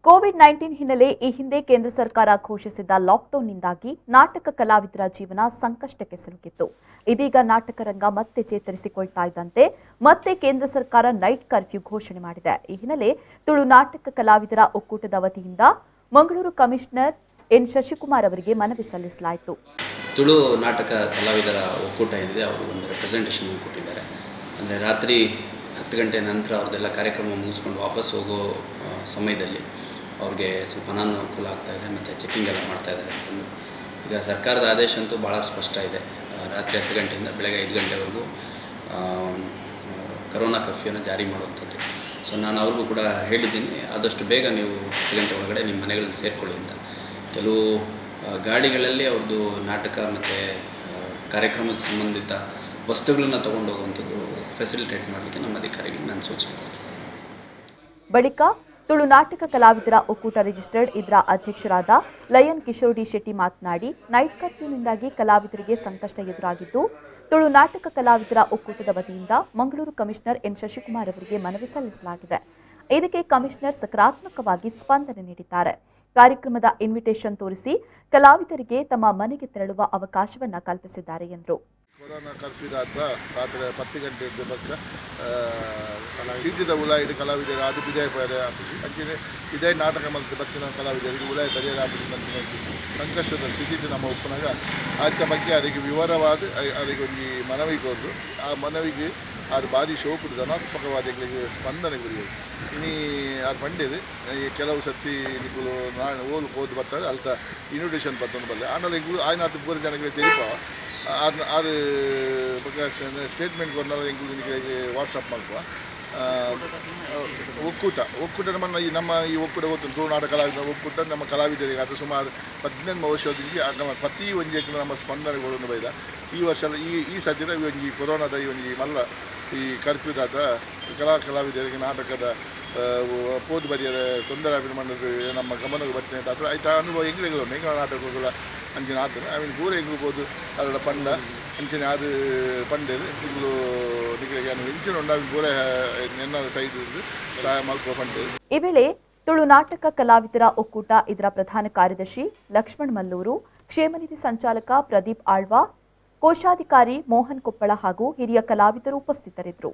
COVID-19 ಹಿನ್ನೆಲೆ ಈ ಹಿಂದೆ ಕೇಂದ್ರ ಸರ್ಕಾರ ಘೋಷಿಸಿದ್ದ ಲಾಕ್ಡೌನ್ನಿಂದಾಗಿ ನಾಟಕ ಕಲಾವಿದರ ಜೀವನ ಸಂಕಷ್ಟಕ್ಕೆ ಸಿಲುಕಿತ್ತು. ಇದೀಗ ನಾಟಕ ರಂಗ ಮತ್ತೆ ಚೇತರಿಸಿಕೊಳ್ತಾ ಇದ್ದಂತೆ ಮತ್ತೆ ಕೇಂದ್ರ ಸರ್ಕಾರ ನೈಟ್ ಕರ್ಫ್ಯೂ ಘೋಷಣೆ ಮಾಡಿದೆ. ಈ ಹಿನ್ನೆಲೆ ತುಳು ನಾಟಕ ಕಲಾವಿದರ ಒಕ್ಕೂಟದ ವತಿಯಿಂದ ಮಂಗಳೂರು ಕಮಿಷನರ್ ಎನ್ ಶಶಿಕುಮಾರ್ ಅವರಿಗೆ ಮನವಿ ಸಲ್ಲಿಸಲಾಯಿತು. ತುಳು ನಾಟಕ ಕಲಾವಿದರ ಒಕ್ಕೂಟ ಏನಿದೆ ಅವರು ಒಂದು ರೆಪ್ರೆಸೆಂಟೇಷನ್ ಕೊಟ್ಟಿದ್ದಾರೆ. ಅಂದರೆ ರಾತ್ರಿ 10 ಗಂಟೆ ನಂತರ ಅವ್ರದ್ದೆಲ್ಲ ಕಾರ್ಯಕ್ರಮ ಮುಗಿಸ್ಕೊಂಡು ವಾಪಸ್ ಹೋಗೋ ಸಮಯದಲ್ಲಿ ಅವ್ರಿಗೆ ಸ್ವಲ್ಪ ಅನಾನುಕೂಲ ಆಗ್ತಾಯಿದೆ ಮತ್ತು ಚೆಕಿಂಗ್ ಎಲ್ಲ ಮಾಡ್ತಾಯಿದ್ದಾರೆ ಅಂತಂದು. ಈಗ ಸರ್ಕಾರದ ಆದೇಶ ಅಂತೂ ಭಾಳ ಸ್ಪಷ್ಟ ಇದೆ. ರಾತ್ರಿ 10 ಗಂಟೆಯಿಂದ ಬೆಳಗ್ಗೆ 5 ಗಂಟೆವರೆಗೂ ಕರೋನಾ ಕರ್ಫ್ಯೂನ ಜಾರಿ ಮಾಡುವಂಥದ್ದು. ಸೊ ನಾನು ಅವ್ರಿಗೂ ಕೂಡ ಹೇಳಿದ್ದೀನಿ, ಆದಷ್ಟು ಬೇಗ ನೀವು 10 ಗಂಟೆ ಒಳಗಡೆ ನಿಮ್ಮ ಮನೆಗಳಲ್ಲಿ ಸೇರಿಕೊಳ್ಳಿ ಅಂತ. ಕೆಲವು ಗಾಡಿಗಳಲ್ಲಿ ಅವ್ರದ್ದು ನಾಟಕ ಮತ್ತು ಕಾರ್ಯಕ್ರಮದ ಸಂಬಂಧಿತ ವಸ್ತುಗಳನ್ನು ತೊಗೊಂಡು ಹೋಗುವಂಥದ್ದು ಫೆಸಿಲಿಟೇಟ್ ಮಾಡಲಿಕ್ಕೆ ನಮ್ಮ ಅಧಿಕಾರಿಗಳಿಗೆ ನಾನು ಸೂಚನೆ ಮಾಡ್ತೀನಿ. ಬಳಿಕ ತುಳು ನಾಟಕ ಕಲಾವಿದರ ಒಕ್ಕೂಟ ರಿಜಿಸ್ಟರ್ಡ್ ಇದರ ಅಧ್ಯಕ್ಷರಾದ ಲಯನ್ ಕಿಶೋರ್ ಡಿ ಶೆಟ್ಟಿ ಮಾತನಾಡಿ, ನೈಟ್ ಕರ್ಫ್ಯೂನಿಂದಾಗಿ ಕಲಾವಿದರಿಗೆ ಸಂಕಷ್ಟ ಎದುರಾಗಿದ್ದು ತುಳು ನಾಟಕ ಕಲಾವಿದರ ಒಕ್ಕೂಟದ ವತಿಯಿಂದ ಮಂಗಳೂರು ಕಮಿಷನರ್ ಎನ್ ಶಶಿಕುಮಾರ್ ಅವರಿಗೆ ಮನವಿ ಸಲ್ಲಿಸಲಾಗಿದೆ. ಇದಕ್ಕೆ ಕಮಿಷನರ್ ಸಕಾರಾತ್ಮಕವಾಗಿ ಸ್ಪಂದನೆ ನೀಡಿದ್ದಾರೆ. ಕಾರ್ಯಕ್ರಮದ ಇನ್ವಿಟೇಷನ್ ತೋರಿಸಿ ಕಲಾವಿದರಿಗೆ ತಮ್ಮ ಮನೆಗೆ ತೆರಳುವ ಅವಕಾಶವನ್ನು ಕಲ್ಪಿಸಿದ್ದಾರೆ ಎಂದರು. ಕೊರೋನಾ ಕರ್ಫ್ಯೂದಾದ ರಾತ್ರಿ 10 ಗಂಟೆ ಪಕ್ಕ ಸೀಟಿದ ಉಲಾಯಿಡು ಕಲಾವಿದರು ಅದು ಬಿದಾಯ ಆಪುಜಿ ಅಂಚನೆ ಬಿದಾಯ ನಾಟಕ ಮತ್ತು ಬತ್ತಿನ ಕಲಾವಿದರಿಗೆ ಉಲಾಯ ಪರಿಹಾರ ಆಪುಜಿ ಅಂಚಿನ ಸಂಕಷ್ಟದ ಸ್ಥಿತಿ ನಮ್ಮ ಒಪ್ಪನಾಗ ಆದ ಬಗ್ಗೆ ಅದಕ್ಕೆ ವಿವರವಾದ ಅದಕ್ಕೆ ಒಂದು ಮನವಿ ಕೊಡೋದು. ಆ ಮನವಿಗೆ ಅದು ಬಾರಿ ಶೋಪುಡು ಧನಾತ್ಮಕವಾದಿಗಳಿಗೆ ಸ್ಪಂದನೆ ಗುರಿಯೋದು. ಇನ್ನು ಅದು ಬಂದಿದೆ ಕೆಲವು ಸತಿ ನಿಗಳು ನಾನು ಓದು ಬರ್ತಾರೆ ಅಲ್ತ ಇನ್ವಿಟೇಷನ್ ಬರ್ತಂದು ಬರಲಿ ಆಮೇಲೆ ಈಗಲೂ ಆಯ್ನ 10 ಜನಗಳಿಗೆ ತಿಳಿಪ ಅದು ಬಗ್ಗೆ ಸ್ಟೇಟ್ಮೆಂಟ್ ಕೊಡೋಣ ಎಂಗಳಿಗೆ ವಾಟ್ಸಪ್ ಮಾಡುವ ಒಕ್ಕೂಟ ನಮ್ಮ ಈ ಒಕ್ಕೂಟ ಗೊತ್ತು ತುಳು ನಾಟಕ ಕಲಾವಿದರ ಒಕ್ಕೂಟ ನಮ್ಮ ಕಲಾವಿದರಿಗೆ ಅದು ಸುಮಾರು 18 ವರ್ಷದಿಂದ ಪ್ರತಿ ಒಂಜಕ್ಕೆ ನಮ್ಮ ಸ್ಪಂದನೆ ಕೊಡೋದು ಬೈದ ಈ ವರ್ಷ ಈ ಸದ್ಯದ ಈ ಕೊರೋನಾದ ಈ ಮಲ್ಲ ಈ ಕರ್ಫ್ಯೂದಾದ ಕಲಾವಿದರಿಗೆ ನಾಟಕದ ಪೋದು ಬರಿಯರ ತೊಂದರೆ ಅಭಿಮಾನದ ನಮ್ಮ ಗಮನಕ್ಕೆ ಬರ್ತೇನೆ ಅಥವಾ ಆಯ್ತಾ ಅನುಭವ ಹೆಂಗ್ಲೆಗಳು ಹೆಂಗ ನಾಟಕಗಳ ಅಂಚಿನ ಆತನ ಆಮೇಲೆ ಪೂರ ಹೆಂಗ್ಬೋದು ಅದರ ಪಂಡ ಅಂಚಿನ ಅದು ಪಂಡೇರು ಇಗಳು ನಿಗಳಿಗೆ ಹೆಂಚಿನ ಉಂಡಾಗಿ ಪೂರ ನೆನ್ನ ಸೈಡ್ ಸಹಾಯ ಮಾಡ್ಕೋ ಪಂಡೇರು. ಈ ವೇಳೆ ತುಳು ನಾಟಕ ಕಲಾವಿದರ ಒಕ್ಕೂಟ ಇದರ ಪ್ರಧಾನ ಕಾರ್ಯದರ್ಶಿ ಲಕ್ಷ್ಮಣ್ ಮಲ್ಲೂರು, ಕ್ಷೇಮನಿಧಿ ಸಂಚಾಲಕ ಪ್ರದೀಪ್ ಆಳ್ವಾ, ಕೋಶಾಧಿಕಾರಿ ಮೋಹನ್ ಕೊಪ್ಪಳ ಹಾಗೂ ಹಿರಿಯ ಕಲಾವಿದರು ಉಪಸ್ಥಿತರಿದ್ದರು.